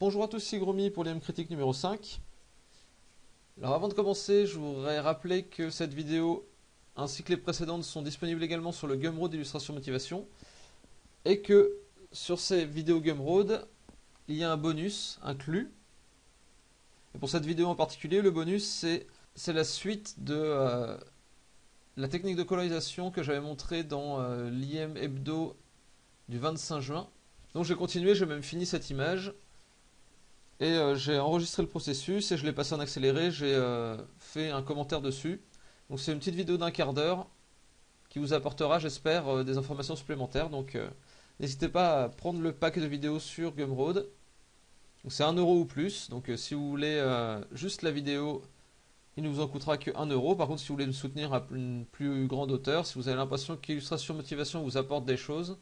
Bonjour à tous, c'est Gromy pour l'IM Critique numéro 5. Alors avant de commencer, je voudrais rappeler que cette vidéo ainsi que les précédentes sont disponibles également sur le Gumroad Illustration Motivation et que sur ces vidéos Gumroad, il y a un bonus inclus. Et pour cette vidéo en particulier, le bonus c'est la suite de la technique de colorisation que j'avais montré dans l'IM Hebdo du 25 juin. Donc j'ai continué, j'ai même fini cette image. Et j'ai enregistré le processus et je l'ai passé en accéléré, j'ai fait un commentaire dessus. Donc c'est une petite vidéo d'un quart d'heure qui vous apportera, j'espère, des informations supplémentaires. Donc n'hésitez pas à prendre le pack de vidéos sur Gumroad. C'est 1 euro ou plus. Donc si vous voulez juste la vidéo, il ne vous en coûtera que 1 euro. Par contre, si vous voulez me soutenir à une plus grande hauteur, si vous avez l'impression qu'Illustration Motivation vous apporte des choses,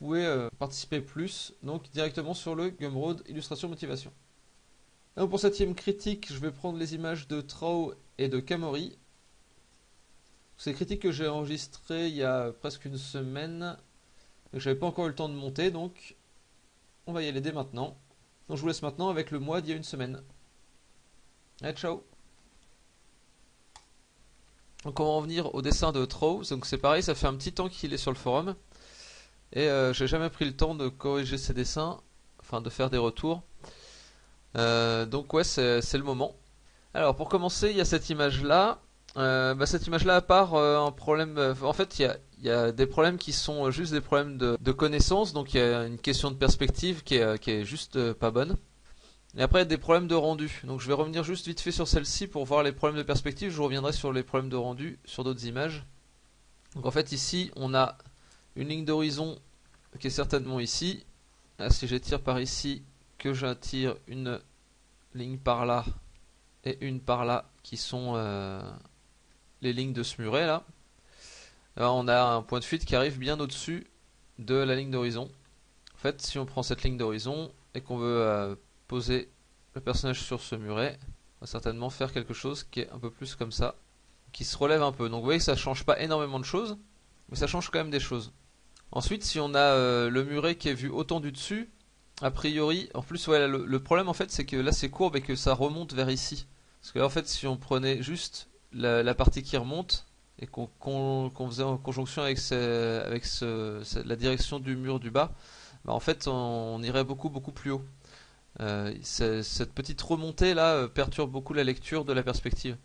vous pouvez participer plus, donc directement sur le Gumroad Illustration Motivation. Donc pour cette critique, je vais prendre les images de Trau et de Kamori. C'est des critiques que j'ai enregistrées il y a presque une semaine, et que j'avais pas encore eu le temps de monter, donc on va y aller dès maintenant. Donc je vous laisse maintenant avec le mois d'il y a une semaine. Allez, ciao. Donc on va en venir au dessin de Trau. Donc c'est pareil, ça fait un petit temps qu'il est sur le forum. Et j'ai jamais pris le temps de corriger ses dessins, enfin de faire des retours. Donc ouais, c'est le moment. Alors pour commencer, il y a cette image là. Cette image là, à part un problème, en fait il y a des problèmes qui sont juste des problèmes de connaissance. Donc il y a une question de perspective qui est juste pas bonne. Et après il y a des problèmes de rendu. Donc je vais revenir juste vite fait sur celle-ci pour voir les problèmes de perspective. Je reviendrai sur les problèmes de rendu sur d'autres images. Donc en fait ici on a une ligne d'horizon qui est certainement ici. Là, si j'étire par ici, que j'attire une ligne par là et une par là qui sont les lignes de ce muret là. Alors, on a un point de fuite qui arrive bien au-dessus de la ligne d'horizon. En fait, si on prend cette ligne d'horizon et qu'on veut poser le personnage sur ce muret, on va certainement faire quelque chose qui est un peu plus comme ça, qui se relève un peu. Donc vous voyez que ça change pas énormément de choses, mais ça change quand même des choses. Ensuite, si on a le muret qui est vu autant du dessus, a priori, en plus, ouais, le problème en fait, c'est que là c'est courbe et que ça remonte vers ici. Parce que là, en fait, si on prenait juste la partie qui remonte et qu'on faisait en conjonction avec, la direction du mur du bas, en fait, on irait beaucoup plus haut. Cette petite remontée là perturbe beaucoup la lecture de la perspective.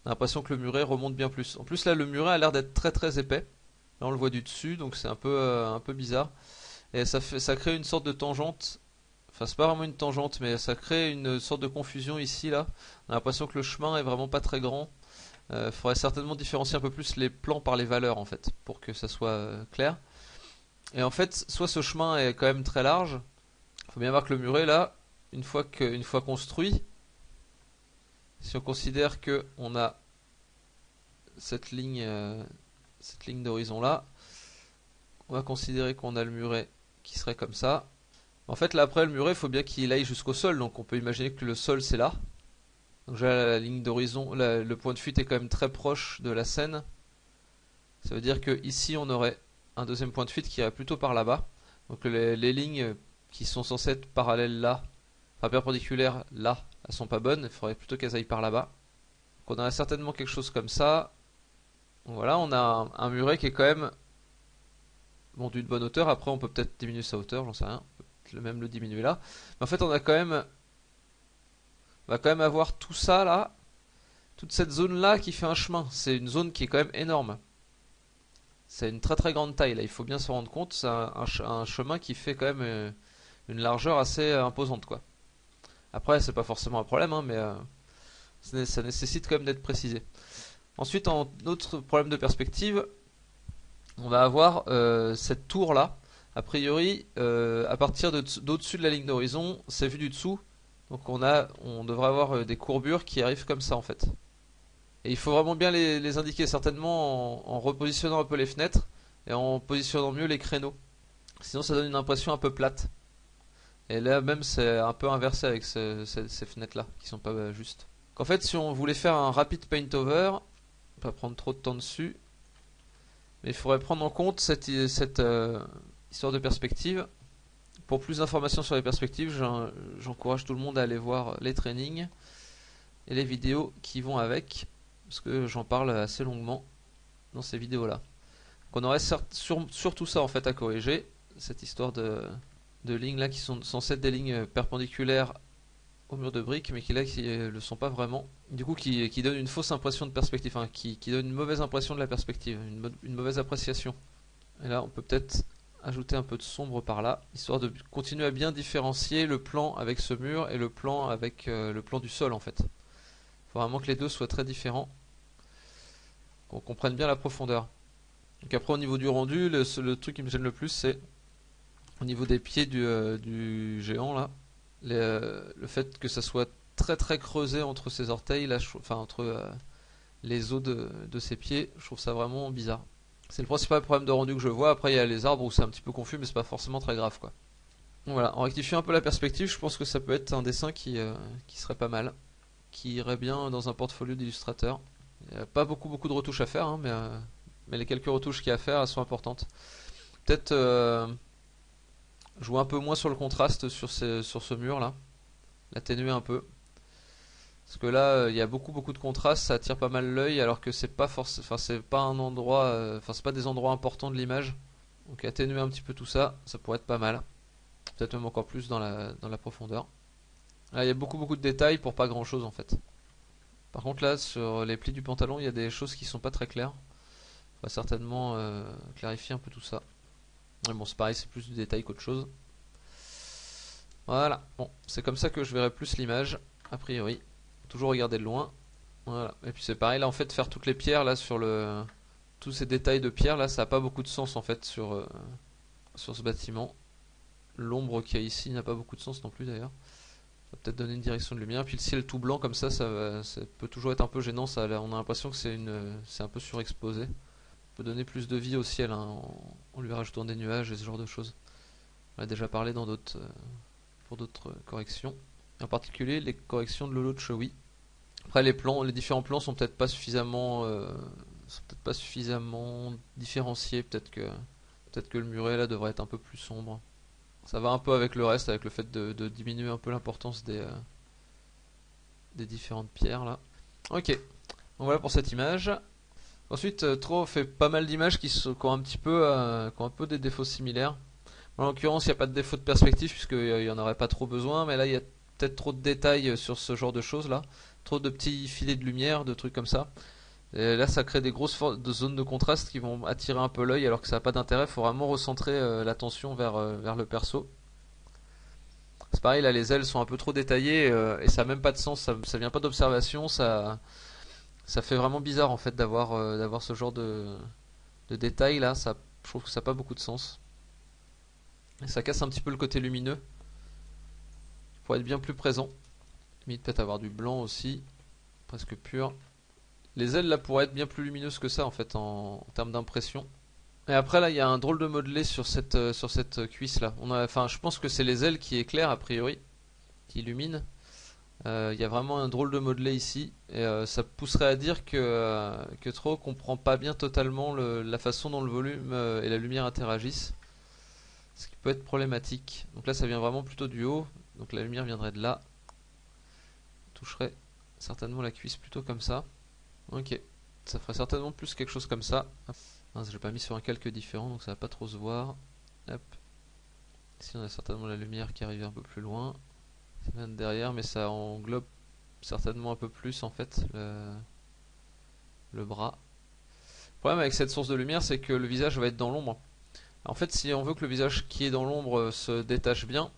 On a l'impression que le muret remonte bien plus. En plus, là, le muret a l'air d'être très épais. Là on le voit du dessus, donc c'est un peu bizarre. Et ça crée une sorte de tangente. Enfin c'est pas vraiment une tangente, mais ça crée une sorte de confusion ici là. On a l'impression que le chemin est vraiment pas très grand. Faudrait certainement différencier un peu plus les plans par les valeurs en fait, pour que ça soit clair. Et en fait, soit ce chemin est quand même très large. Faut bien voir que le muret là, une fois construit, si on considère que on a cette ligne d'horizon là, on va considérer qu'on a le muret qui serait comme ça. En fait là après le muret il faut bien qu'il aille jusqu'au sol, donc on peut imaginer que le sol c'est là. Donc déjà la ligne d'horizon, le point de fuite est quand même très proche de la scène. Ça veut dire que ici on aurait un deuxième point de fuite qui irait plutôt par là-bas. Donc les lignes qui sont censées être parallèles là, enfin perpendiculaires là, elles sont pas bonnes, il faudrait plutôt qu'elles aillent par là-bas. Donc on aurait certainement quelque chose comme ça. Donc voilà, on a un muret qui est quand même d'une bonne hauteur. Après on peut peut-être diminuer sa hauteur, j'en sais rien, on peut même le diminuer là. Mais en fait on va quand même avoir tout ça là, toute cette zone là qui fait un chemin. C'est une zone qui est quand même énorme. C'est une très grande taille là, il faut bien se rendre compte. C'est un chemin qui fait quand même une largeur assez imposante quoi. Après c'est pas forcément un problème mais ça nécessite quand même d'être précisé. Ensuite, en autre problème de perspective, on va avoir cette tour là. A priori, à partir d'au-dessus de la ligne d'horizon, c'est vu du dessous. Donc on devrait avoir des courbures qui arrivent comme ça en fait. Et il faut vraiment bien les indiquer, certainement en repositionnant un peu les fenêtres et en positionnant mieux les créneaux. Sinon ça donne une impression un peu plate. Et là même c'est un peu inversé avec ces fenêtres là qui sont pas justes. En fait si on voulait faire un rapid paint over, pas prendre trop de temps dessus, mais il faudrait prendre en compte cette histoire de perspective. Pour plus d'informations sur les perspectives, j'encourage tout le monde à aller voir les trainings et les vidéos qui vont avec, parce que j'en parle assez longuement dans ces vidéos-là. On aurait surtout ça en fait à corriger, cette histoire de lignes là qui sont censées être des lignes perpendiculaires au mur de briques, mais qui là qui le sont pas vraiment. Du coup, qui donnent une fausse impression de perspective, enfin, qui donne une mauvaise impression de la perspective, une mauvaise appréciation. Et là, on peut peut-être ajouter un peu de sombre par là, histoire de continuer à bien différencier le plan avec ce mur et le plan avec le plan du sol en fait. Il faut vraiment que les deux soient très différents, qu'on comprenne bien la profondeur. Donc après au niveau du rendu, le truc qui me gêne le plus c'est au niveau des pieds du géant là, le fait que ça soit très très creusé entre ses orteils, là, enfin entre les os de ses pieds, je trouve ça vraiment bizarre. C'est le principal problème de rendu que je vois. Après il y a les arbres où c'est un petit peu confus mais c'est pas forcément très grave quoi. Donc voilà, en rectifiant un peu la perspective, je pense que ça peut être un dessin qui serait pas mal, qui irait bien dans un portfolio d'illustrateur. Il n'y a pas beaucoup de retouches à faire, hein, mais les quelques retouches qu'il y a à faire, elles sont importantes. Peut-être jouer un peu moins sur le contraste sur ce mur là, l'atténuer un peu. Parce que là, il y a beaucoup de contraste, ça attire pas mal l'œil, alors que c'est pas enfin c'est pas un endroit, enfin c'est pas des endroits importants de l'image. Donc atténuer un petit peu tout ça, ça pourrait être pas mal. Peut-être même encore plus dans la profondeur. Là, il y a beaucoup de détails pour pas grand chose en fait. Par contre là, sur les plis du pantalon, il y a des choses qui sont pas très claires. On va certainement clarifier un peu tout ça. Mais bon, c'est pareil, c'est plus du détail qu'autre chose. Voilà, bon, c'est comme ça que je verrai plus l'image, a priori. Toujours regarder de loin. Voilà, et puis c'est pareil, là en fait, faire toutes les pierres là sur le. Tous ces détails de pierres là, ça n'a pas beaucoup de sens en fait sur ce bâtiment. L'ombre qu'il y a ici n'a pas beaucoup de sens non plus d'ailleurs. Ça va peut-être donner une direction de lumière. Puis le ciel tout blanc comme ça peut toujours être un peu gênant. On a l'impression que c'est un peu surexposé. On peut donner plus de vie au ciel hein, en lui rajoutant des nuages et ce genre de choses. On a déjà parlé pour d'autres corrections. En particulier les corrections de Lolo Chowi. Après les différents plans sont peut-être pas suffisamment différenciés. Peut-être que le muret là devrait être un peu plus sombre. Ça va un peu avec le reste, avec le fait de diminuer un peu l'importance des différentes pierres là. Ok, donc voilà pour cette image. Ensuite, Tro fait pas mal d'images qui ont qui ont un peu des défauts similaires. En l'occurrence, il n'y a pas de défaut de perspective puisqu'il n'y en aurait pas trop besoin, mais là il y a peut-être trop de détails sur ce genre de choses là. Trop de petits filets de lumière, de trucs comme ça. Et là, ça crée des grosses zones de contraste qui vont attirer un peu l'œil alors que ça n'a pas d'intérêt. Il faut vraiment recentrer l'attention vers le perso. C'est pareil, là les ailes sont un peu trop détaillées et ça n'a même pas de sens, ça vient pas d'observation, ça fait vraiment bizarre en fait d'avoir ce genre de détails là, je trouve que ça n'a pas beaucoup de sens. Et ça casse un petit peu le côté lumineux, pour être bien plus présent. Limite peut-être avoir du blanc aussi, presque pur. Les ailes là pourraient être bien plus lumineuses que ça en fait en termes d'impression. Et après là il y a un drôle de modelé sur cette cuisse là. Enfin je pense que c'est les ailes qui éclairent a priori, qui illuminent. Il y a vraiment un drôle de modelé ici et ça pousserait à dire que Tro comprend pas bien totalement la façon dont le volume et la lumière interagissent, ce qui peut être problématique. Donc là ça vient vraiment plutôt du haut, donc la lumière viendrait de là, toucherait certainement la cuisse plutôt comme ça. Ok, ça ferait certainement plus quelque chose comme ça. Je l'ai pas mis sur un calque différent donc ça va pas trop se voir. Hop. Ici on a certainement la lumière qui arrive un peu plus loin. Ça vient de derrière mais ça englobe certainement un peu plus en fait le bras. Le problème avec cette source de lumière c'est que le visage va être dans l'ombre. En fait si on veut que le visage qui est dans l'ombre se détache bien,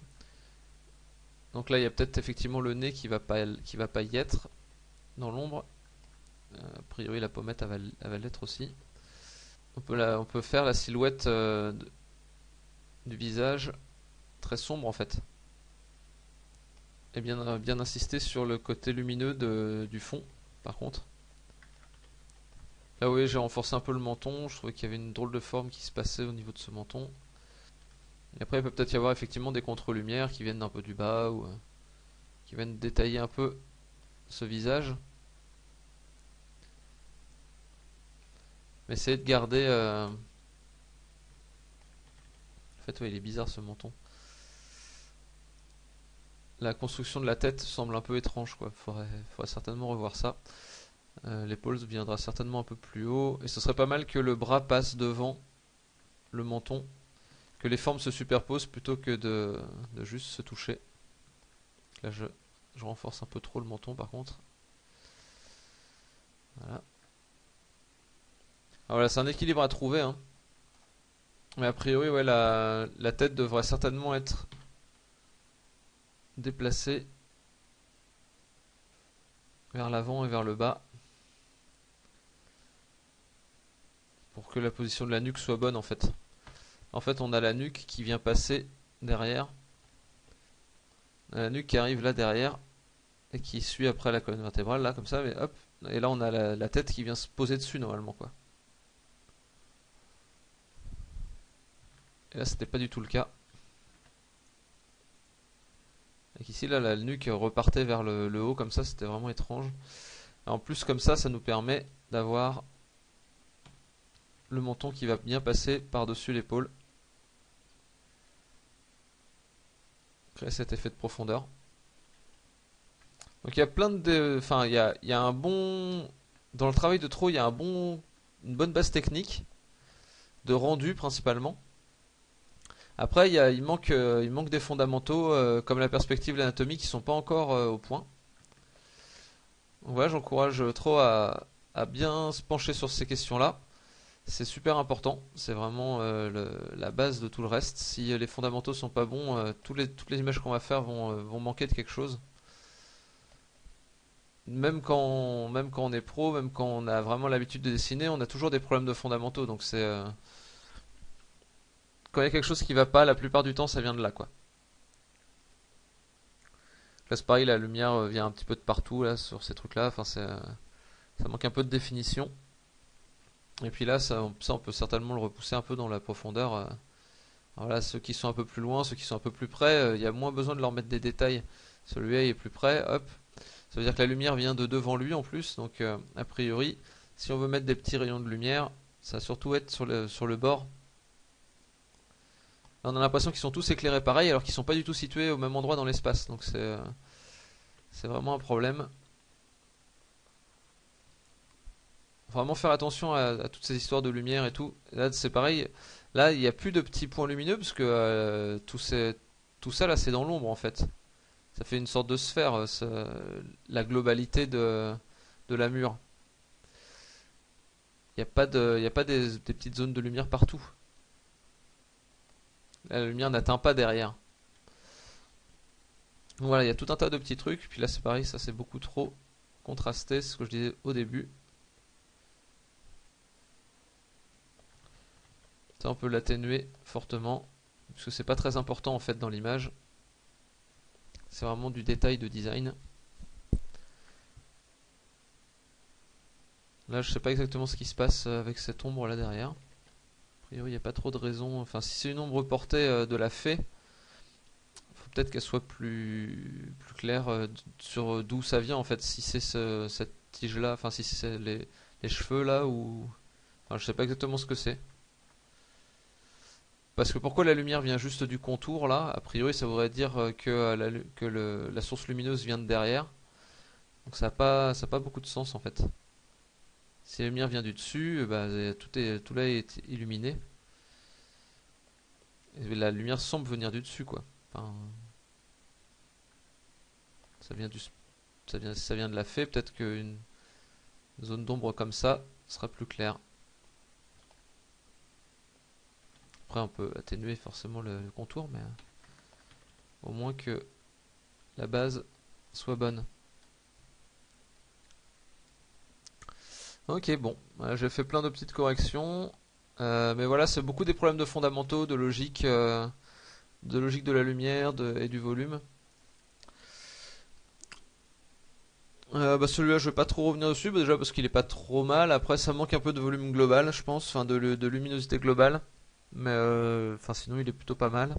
donc là il y a peut-être effectivement le nez qui va pas y être dans l'ombre. A priori la pommette elle va l'être aussi. On peut faire la silhouette du visage très sombre en fait. Et bien insister sur le côté lumineux du fond par contre. Là oui j'ai renforcé un peu le menton, je trouvais qu'il y avait une drôle de forme qui se passait au niveau de ce menton. Et après il peut peut-être y avoir effectivement des contre-lumières qui viennent d'un peu du bas ou qui viennent détailler un peu ce visage. Mais essayez de garder... En fait ouais il est bizarre ce menton. la construction de la tête semble un peu étrange, quoi. Faudrait certainement revoir ça. L'épaule viendra certainement un peu plus haut. Et ce serait pas mal que le bras passe devant le menton. Que les formes se superposent plutôt que de juste se toucher. Là, je renforce un peu trop le menton par contre. Voilà. Alors voilà, c'est un équilibre à trouver, hein. Mais a priori, ouais, la tête devrait certainement être déplacée vers l'avant et vers le bas pour que la position de la nuque soit bonne en fait. En fait, on a la nuque qui vient passer derrière. On a la nuque qui arrive là derrière et qui suit après la colonne vertébrale, là comme ça, mais hop. Et là, on a la tête qui vient se poser dessus normalement, quoi. Et là, c'était pas du tout le cas. Et ici, là, la nuque repartait vers le haut, comme ça, c'était vraiment étrange. Et en plus, comme ça nous permet d'avoir le menton qui va bien passer par-dessus l'épaule. Créer cet effet de profondeur. Donc il y a plein de... Enfin, il y a un bon... Dans le travail de Tro, il y a une bonne base technique, de rendu principalement. Après, il manque des fondamentaux, comme la perspective et l'anatomie, qui sont pas encore au point. Donc voilà, j'encourage Tro à bien se pencher sur ces questions-là. C'est super important, c'est vraiment la base de tout le reste. Si les fondamentaux sont pas bons, toutes les images qu'on va faire vont manquer de quelque chose. Même quand on est pro, même quand on a vraiment l'habitude de dessiner, on a toujours des problèmes de fondamentaux. Donc quand il y a quelque chose qui va pas, la plupart du temps, ça vient de là, quoi. Là, c'est pareil, la lumière vient un petit peu de partout là sur ces trucs-là. Enfin, ça manque un peu de définition. Et puis là, on peut certainement le repousser un peu dans la profondeur. Alors là, ceux qui sont un peu plus loin, ceux qui sont un peu plus près, il y a moins besoin de leur mettre des détails. Celui-là il est plus près, hop. Ça veut dire que la lumière vient de devant lui en plus, donc a priori, si on veut mettre des petits rayons de lumière, ça va surtout être sur le bord. Là, on a l'impression qu'ils sont tous éclairés pareil, alors qu'ils sont pas du tout situés au même endroit dans l'espace, donc c'est vraiment un problème. Faut vraiment faire attention à toutes ces histoires de lumière et tout. Là, c'est pareil. Là, il n'y a plus de petits points lumineux parce que tout ça là, c'est dans l'ombre en fait. Ça fait une sorte de sphère, la globalité de la mur. Il y a pas des petites zones de lumière partout. La lumière n'atteint pas derrière. Donc voilà, il y a tout un tas de petits trucs. Puis là, c'est pareil, ça c'est beaucoup trop contrasté, c'est ce que je disais au début. Ça, on peut l'atténuer fortement, parce que c'est pas très important en fait dans l'image. C'est vraiment du détail de design. Là, je sais pas exactement ce qui se passe avec cette ombre là derrière. A priori, il n'y a pas trop de raison. Enfin, si c'est une ombre portée de la fée, faut peut-être qu'elle soit plus claire sur d'où ça vient en fait. Si c'est cette tige là, enfin, si c'est les cheveux là, ou. Enfin, je sais pas exactement ce que c'est. Parce que pourquoi la lumière vient juste du contour là? A priori, ça voudrait dire que la source lumineuse vient de derrière. Donc ça a pas beaucoup de sens en fait. Si la lumière vient du dessus, bah, tout là est illuminé. Et la lumière semble venir du dessus, quoi. Enfin, ça vient du, ça vient de la fée. Peut-être qu'une zone d'ombre comme ça sera plus claire. Après, on peut atténuer forcément le contour, mais au moins que la base soit bonne. Ok, bon, j'ai fait plein de petites corrections. Mais voilà, c'est beaucoup des problèmes de fondamentaux, de logique de la lumière et du volume. Bah celui-là, je vais pas trop revenir dessus, bah déjà parce qu'il est pas trop mal. Après, ça manque un peu de volume global, je pense, enfin de luminosité globale. Mais enfin, sinon, il est plutôt pas mal.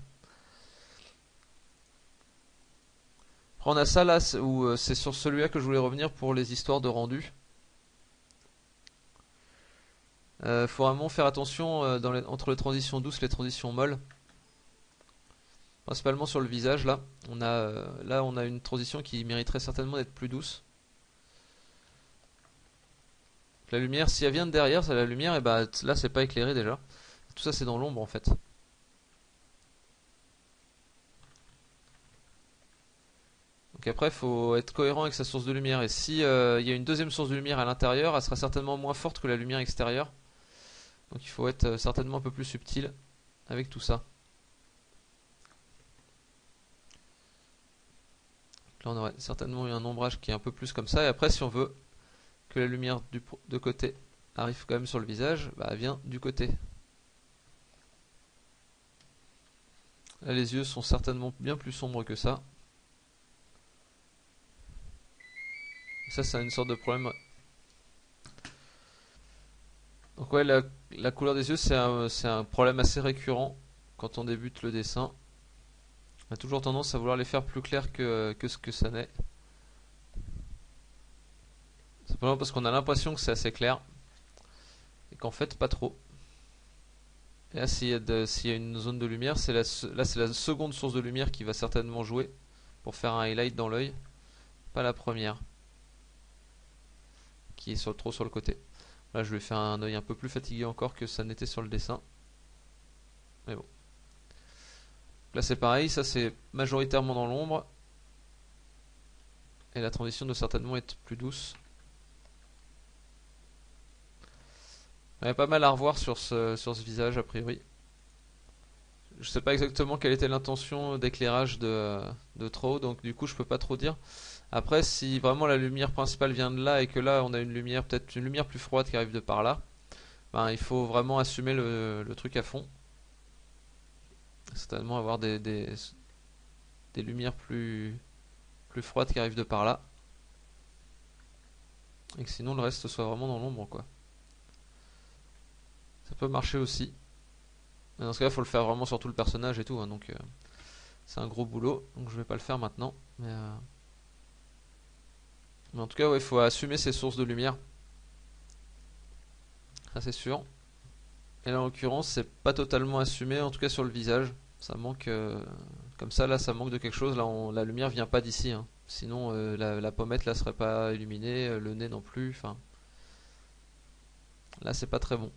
Après, on a ça là, où c'est sur celui-là que je voulais revenir pour les histoires de rendu. Faut vraiment faire attention entre les transitions douces et les transitions molles. Principalement sur le visage là. Là on a une transition qui mériterait certainement d'être plus douce. La lumière, si elle vient de derrière, c'est la lumière, et bah là c'est pas éclairé déjà. Tout ça c'est dans l'ombre en fait. Donc après il faut être cohérent avec sa source de lumière. Et si il y a une deuxième source de lumière à l'intérieur, elle sera certainement moins forte que la lumière extérieure. Donc il faut être certainement un peu plus subtil avec tout ça. Là on aurait certainement eu un ombrage qui est un peu plus comme ça. Et après si on veut que la lumière de côté arrive quand même sur le visage, bah, elle vient du côté. Là les yeux sont certainement bien plus sombres que ça. Et ça c'est une sorte de problème. Donc ouais, la couleur des yeux c'est un problème assez récurrent quand on débute le dessin. On a toujours tendance à vouloir les faire plus clairs que ce que ça n'est. Simplement parce qu'on a l'impression que c'est assez clair et qu'en fait pas trop. Et là s'il y a une zone de lumière, là c'est la seconde source de lumière qui va certainement jouer pour faire un highlight dans l'œil, pas la première qui est trop sur le côté. Là je vais faire un œil un peu plus fatigué encore que ça n'était sur le dessin. Mais bon. Là c'est pareil, ça c'est majoritairement dans l'ombre. Et la transition doit certainement être plus douce. Il y a pas mal à revoir sur ce visage a priori. Je sais pas exactement quelle était l'intention d'éclairage de Trow, donc du coup je peux pas trop dire. Après si vraiment la lumière principale vient de là et que là on a une lumière, peut-être une lumière plus froide qui arrive de par là, ben, il faut vraiment assumer le truc à fond. Certainement avoir des lumières plus froides qui arrivent de par là. Et que sinon le reste soit vraiment dans l'ombre quoi. Ça peut marcher aussi. Mais dans ce cas, il faut le faire vraiment sur tout le personnage et tout, hein, donc c'est un gros boulot. Donc je vais pas le faire maintenant. Mais en tout cas, ouais, il faut assumer ses sources de lumière. Ça c'est sûr. Et là en l'occurrence, c'est pas totalement assumé, en tout cas sur le visage. Ça manque, comme ça, là, ça manque de quelque chose. Là, la lumière vient pas d'ici. Hein. Sinon, la pommette là serait pas illuminée, le nez non plus. Enfin, là, c'est pas très bon.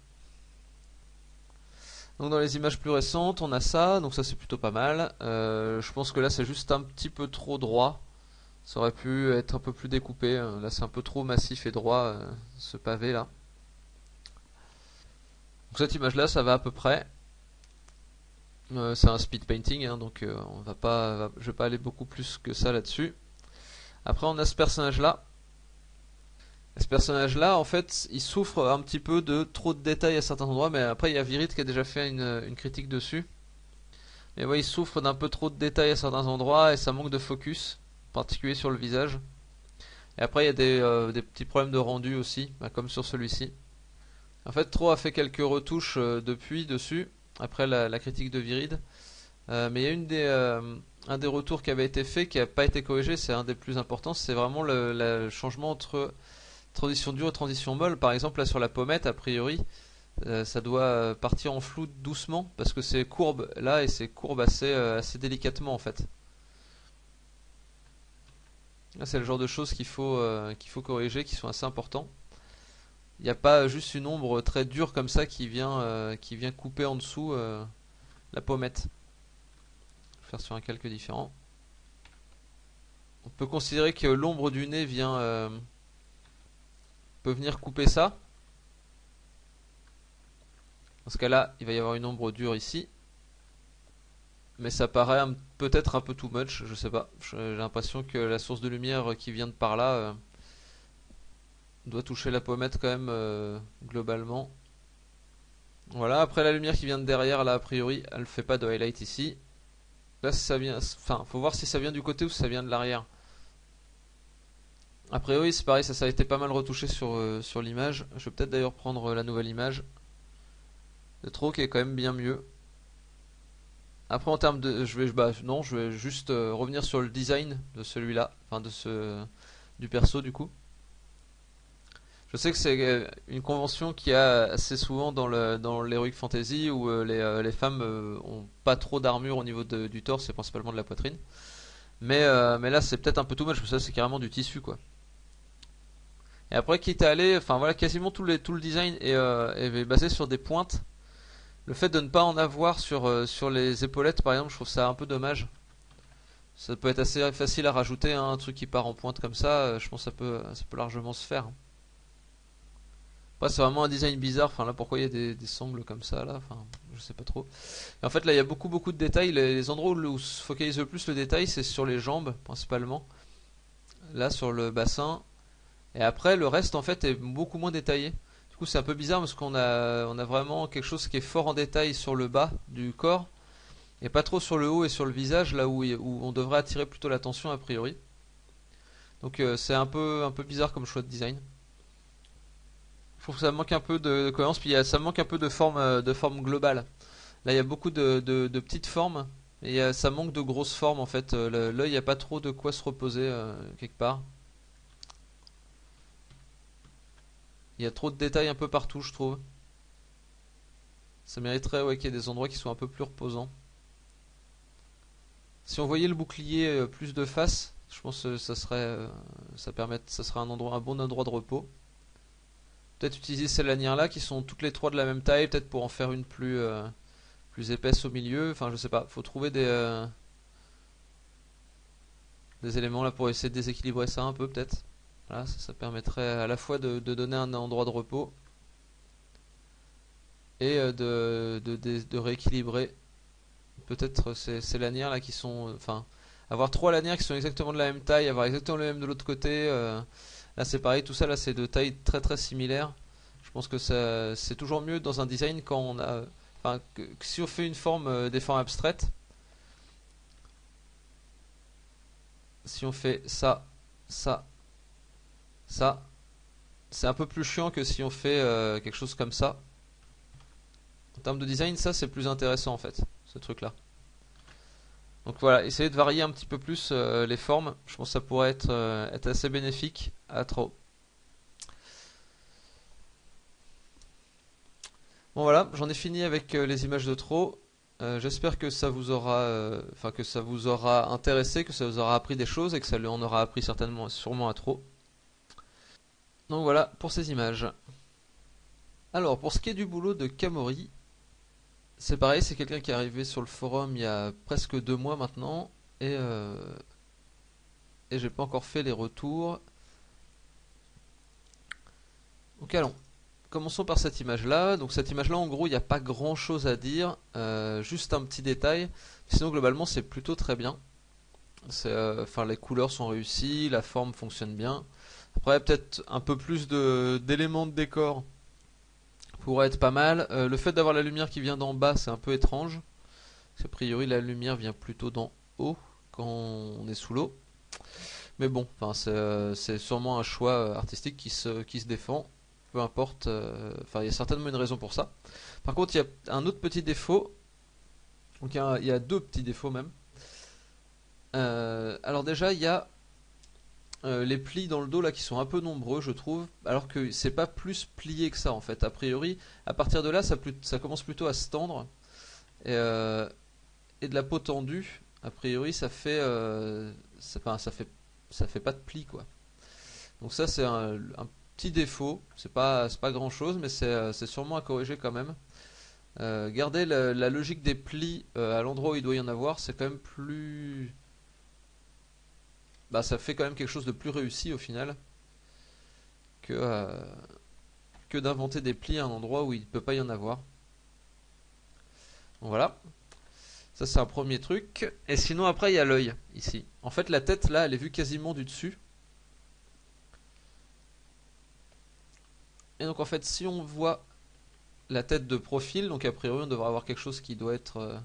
Donc dans les images plus récentes, on a ça, donc ça c'est plutôt pas mal. Je pense que là c'est juste un petit peu trop droit. Ça aurait pu être un peu plus découpé. Là c'est un peu trop massif et droit, ce pavé là. Donc cette image là, ça va à peu près. C'est un speed painting, hein, donc je vais pas aller beaucoup plus que ça là-dessus. Après on a ce personnage là. Ce personnage-là, en fait, il souffre un petit peu de trop de détails à certains endroits, mais après il y a Virid qui a déjà fait une critique dessus. Mais ouais, il souffre d'un peu trop de détails à certains endroits et ça manque de focus, en particulier sur le visage. Et après il y a des petits problèmes de rendu aussi, bah, comme sur celui-ci. En fait, Tro a fait quelques retouches depuis dessus, après la critique de Virid. Mais il y a un des retours qui avait été fait qui n'a pas été corrigé, c'est un des plus importants, c'est vraiment le changement entre transition dure et transition molle. Par exemple là sur la pommette a priori ça doit partir en flou doucement parce que c'est courbe là et c'est courbe assez délicatement en fait. Là c'est le genre de choses qu'il faut corriger, qui sont assez importants. Il n'y a pas juste une ombre très dure comme ça qui vient couper en dessous la pommette. Je vais faire sur un calque différent. On peut considérer que l'ombre du nez peut venir couper ça. Dans ce cas là il va y avoir une ombre dure ici, mais ça paraît peut-être un peu too much, je sais pas. J'ai l'impression que la source de lumière qui vient de par là doit toucher la pommette quand même globalement. Voilà, après la lumière qui vient de derrière là a priori elle fait pas de highlight ici. Là ça vient, enfin faut voir si ça vient du côté ou si ça vient de l'arrière. A priori c'est pareil, ça a été pas mal retouché sur l'image. Je vais peut-être d'ailleurs prendre la nouvelle image de Tro qui est quand même bien mieux. Après en termes de, je vais juste revenir sur le design de celui-là, enfin du perso du coup. Je sais que c'est une convention qu'il y a assez souvent dans l'Heroic Fantasy où les femmes ont pas trop d'armure au niveau du torse, c'est principalement de la poitrine. Mais là, c'est peut-être un peu too much, parce que ça, c'est carrément du tissu, quoi. Et après, quitte à aller, enfin voilà, quasiment tout le design est basé sur des pointes. Le fait de ne pas en avoir sur les épaulettes, par exemple, je trouve ça un peu dommage. Ça peut être assez facile à rajouter, hein, un truc qui part en pointe comme ça, je pense que ça peut largement se faire. Après, c'est vraiment un design bizarre. Enfin, là, pourquoi il y a des sangles comme ça, là? Enfin, je sais pas trop. Et en fait, là, il y a beaucoup de détails. Les endroits où se focalise le plus le détail, c'est sur les jambes, principalement. Là, sur le bassin. Et après, le reste, en fait, est beaucoup moins détaillé. Du coup, c'est un peu bizarre parce on a vraiment quelque chose qui est fort en détail sur le bas du corps et pas trop sur le haut et sur le visage, là où on devrait attirer plutôt l'attention a priori. Donc, c'est un peu bizarre comme choix de design. Je trouve que ça manque un peu de cohérence, puis ça manque un peu de forme globale. Là, il y a beaucoup de petites formes, et ça manque de grosses formes en fait. L'œil, il n'y a pas trop de quoi se reposer quelque part. Il y a trop de détails un peu partout, je trouve. Ça mériterait ouais, qu'il y ait des endroits qui soient un peu plus reposants. Si on voyait le bouclier plus de face, je pense que ça serait un bon endroit de repos. Peut-être utiliser ces lanières-là qui sont toutes les trois de la même taille, peut-être pour en faire une plus épaisse au milieu. Enfin, je sais pas. Faut trouver des éléments là pour essayer de déséquilibrer ça un peu, peut-être. Voilà, ça permettrait à la fois de donner un endroit de repos et de rééquilibrer peut-être ces lanières là qui sont. Enfin, avoir trois lanières qui sont exactement de la même taille, avoir exactement le même de l'autre côté. Là, c'est pareil, tout ça là, c'est de taille très similaire. Je pense que c'est toujours mieux dans un design quand on a. Enfin, que si on fait une forme, des formes abstraites, si on fait ça, ça, ça, c'est un peu plus chiant que si on fait quelque chose comme ça. En termes de design, ça c'est plus intéressant en fait, ce truc-là. Donc voilà, essayer de varier un petit peu plus les formes, je pense que ça pourrait être assez bénéfique à trop. Bon voilà, j'en ai fini avec les images de trop. J'espère que ça vous aura, enfin que ça vous aura intéressé, que ça vous aura appris des choses et que ça lui en aura appris certainement, sûrement à trop. Donc voilà pour ces images. Alors pour ce qui est du boulot de Kamori, c'est pareil, c'est quelqu'un qui est arrivé sur le forum il y a presque 2 mois maintenant et, euh, et j'ai pas encore fait les retours. Donc allons, commençons par cette image-là. Donc cette image-là, en gros, il n'y a pas grand-chose à dire, juste un petit détail. Sinon, globalement, c'est plutôt très bien. Enfin, les couleurs sont réussies, la forme fonctionne bien. Après, peut-être un peu plus d'éléments de décor pourrait être pas mal. Le fait d'avoir la lumière qui vient d'en bas, c'est un peu étrange. Parce qu'a priori, la lumière vient plutôt d'en haut quand on est sous l'eau. Mais bon, enfin, c'est sûrement un choix artistique qui se défend. Peu importe. Enfin, il y a certainement une raison pour ça. Par contre, il y a un autre petit défaut. Donc, il y a deux petits défauts même. Alors déjà, il y a les plis dans le dos là qui sont un peu nombreux, je trouve. Alors que c'est pas plus plié que ça en fait. A priori, à partir de là, ça commence plutôt à se tendre. Et, euh, et de la peau tendue, a priori, enfin, ça fait pas de plis quoi. Donc ça c'est un petit défaut, c'est pas grand chose, mais c'est sûrement à corriger quand même. Garder la logique des plis à l'endroit où il doit y en avoir, c'est quand même plus. Bah ça fait quand même quelque chose de plus réussi au final que, euh, que d'inventer des plis à un endroit où il ne peut pas y en avoir. Donc voilà, ça c'est un premier truc. Et sinon après il y a l'œil ici. En fait la tête là elle est vue quasiment du dessus. Et donc en fait si on voit la tête de profil, donc a priori on devrait avoir quelque chose qui doit être.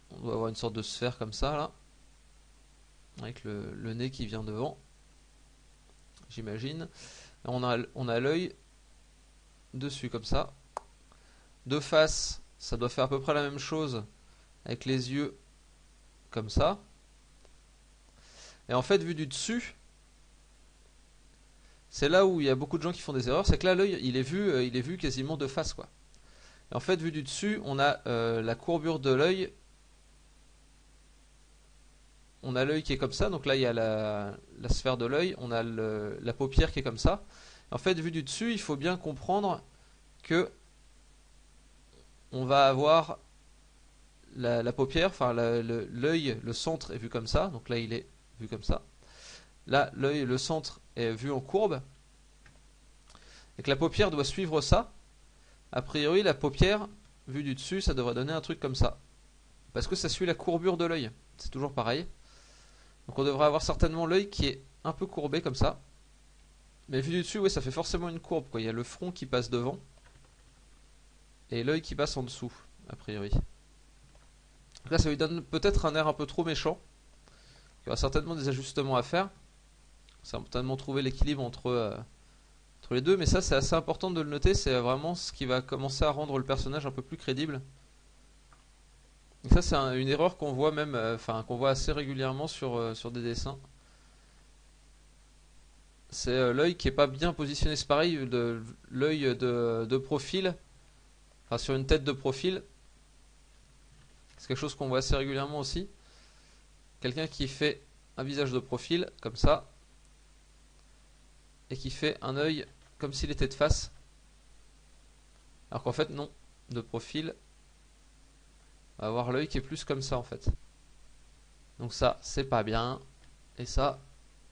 On doit avoir une sorte de sphère comme ça là. Avec le nez qui vient devant. J'imagine. On a l'œil dessus comme ça. De face, ça doit faire à peu près la même chose. Avec les yeux comme ça. Et en fait vu du dessus, c'est là où il y a beaucoup de gens qui font des erreurs, c'est que là l'œil il est vu quasiment de face quoi. Et en fait vu du dessus on a la courbure de l'œil, on a l'œil qui est comme ça, donc là il y a la sphère de l'œil, on a la paupière qui est comme ça. En fait vu du dessus il faut bien comprendre que on va avoir la paupière, enfin l'œil, le centre est vu comme ça, donc là il est vu comme ça. Là l'œil, le centre est vu en courbe, et que la paupière doit suivre ça. A priori la paupière, vue du dessus, ça devrait donner un truc comme ça. Parce que ça suit la courbure de l'œil, c'est toujours pareil. Donc on devrait avoir certainement l'œil qui est un peu courbé comme ça. Mais vu du dessus, oui, ça fait forcément une courbe, quoi. Il y a le front qui passe devant, et l'œil qui passe en dessous, a priori. Donc là ça lui donne peut-être un air un peu trop méchant. Il y aura certainement des ajustements à faire. Certainement trouver l'équilibre entre les deux, mais ça c'est assez important de le noter, c'est vraiment ce qui va commencer à rendre le personnage un peu plus crédible. Et ça c'est une erreur qu'on voit même, enfin qu'on voit assez régulièrement sur des dessins. C'est l'œil qui est pas bien positionné, c'est pareil, l'œil de profil, enfin sur une tête de profil, c'est quelque chose qu'on voit assez régulièrement aussi. Quelqu'un qui fait un visage de profil, comme ça, et qui fait un œil comme s'il était de face, alors qu'en fait non, de profil on va avoir l'œil qui est plus comme ça en fait. Donc ça c'est pas bien, et ça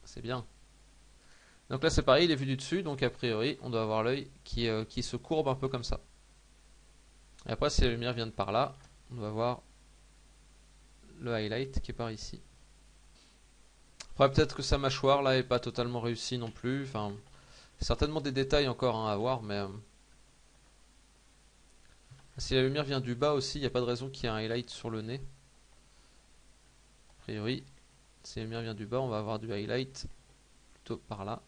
c'est bien. Donc là c'est pareil, il est vu du dessus, donc a priori on doit avoir l'œil qui se courbe un peu comme ça. Et après si la lumière vient de par là, on va voir le highlight qui est par ici. Après peut-être que sa mâchoire là est pas totalement réussie non plus, enfin certainement des détails encore hein, à voir, mais si la lumière vient du bas aussi, il n'y a pas de raison qu'il y ait un highlight sur le nez. A priori, si la lumière vient du bas, on va avoir du highlight plutôt par là.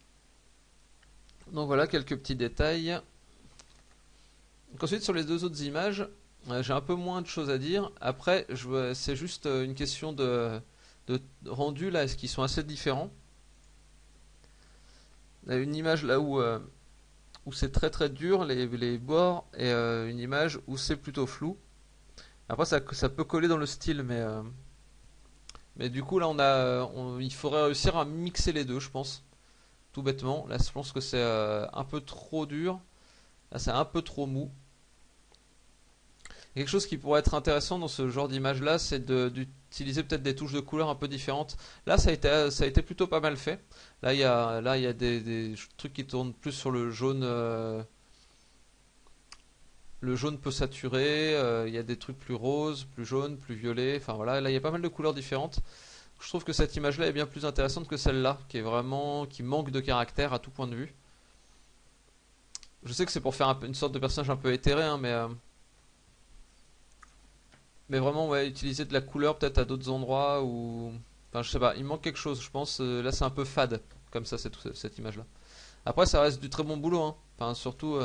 Donc voilà quelques petits détails. Donc ensuite sur les deux autres images, j'ai un peu moins de choses à dire. Après, c'est juste une question de rendu là, est-ce qu'ils sont assez différents. Il y a une image là où c'est très très dur les bords, et une image où c'est plutôt flou. Après ça peut coller dans le style, mais du coup là il faudrait réussir à mixer les deux je pense, tout bêtement. Là je pense que c'est un peu trop dur, là c'est un peu trop mou. Quelque chose qui pourrait être intéressant dans ce genre d'image là, c'est d'utiliser peut-être des touches de couleur un peu différentes. Là ça a été plutôt pas mal fait. Là il y a des trucs qui tournent plus sur le jaune peu saturé, il y a des trucs plus roses, plus jaunes, plus violets, enfin voilà, là il y a pas mal de couleurs différentes. Je trouve que cette image là est bien plus intéressante que celle-là, qui manque de caractère à tout point de vue. Je sais que c'est pour faire une sorte de personnage un peu éthéré, hein, mais vraiment ouais, utiliser de la couleur peut-être à d'autres endroits, ou enfin je sais pas, il manque quelque chose je pense. Là c'est un peu fade comme ça cette image là. Après ça reste du très bon boulot, hein. Enfin surtout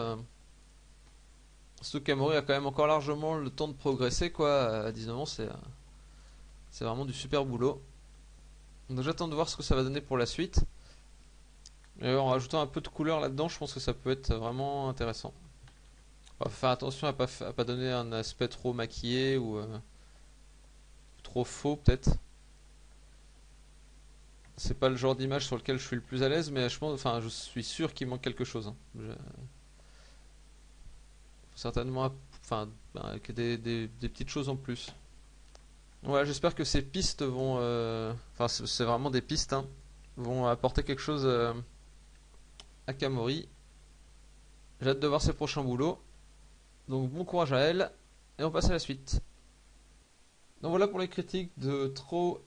Kamori a quand même encore largement le temps de progresser quoi. À 19 ans c'est vraiment du super boulot. Donc j'attends de voir ce que ça va donner pour la suite. Et en rajoutant un peu de couleur là-dedans, je pense que ça peut être vraiment intéressant. Faut faire attention à pas donner un aspect trop maquillé ou trop faux peut-être. C'est pas le genre d'image sur lequel je suis le plus à l'aise, mais je pense, enfin, je suis sûr qu'il manque quelque chose, hein. Certainement, enfin, que des petites choses en plus. Voilà, j'espère que ces pistes vont, enfin, c'est vraiment des pistes, hein, vont apporter quelque chose à Kamori. J'ai hâte de voir ses prochains boulots. Donc bon courage à elle, et on passe à la suite. Donc voilà pour les critiques de Tro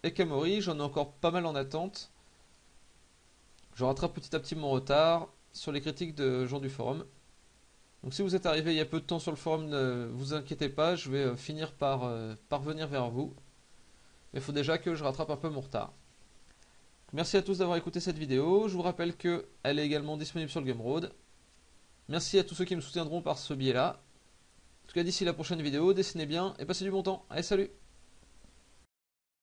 et Kamori, j'en ai encore pas mal en attente. Je rattrape petit à petit mon retard sur les critiques de gens du forum. Donc si vous êtes arrivé il y a peu de temps sur le forum, ne vous inquiétez pas, je vais finir par parvenir vers vous. Mais il faut déjà que je rattrape un peu mon retard. Merci à tous d'avoir écouté cette vidéo, je vous rappelle qu'elle est également disponible sur le Gumroad. Merci à tous ceux qui me soutiendront par ce biais là. En tout cas d'ici la prochaine vidéo, dessinez bien et passez du bon temps. Allez salut!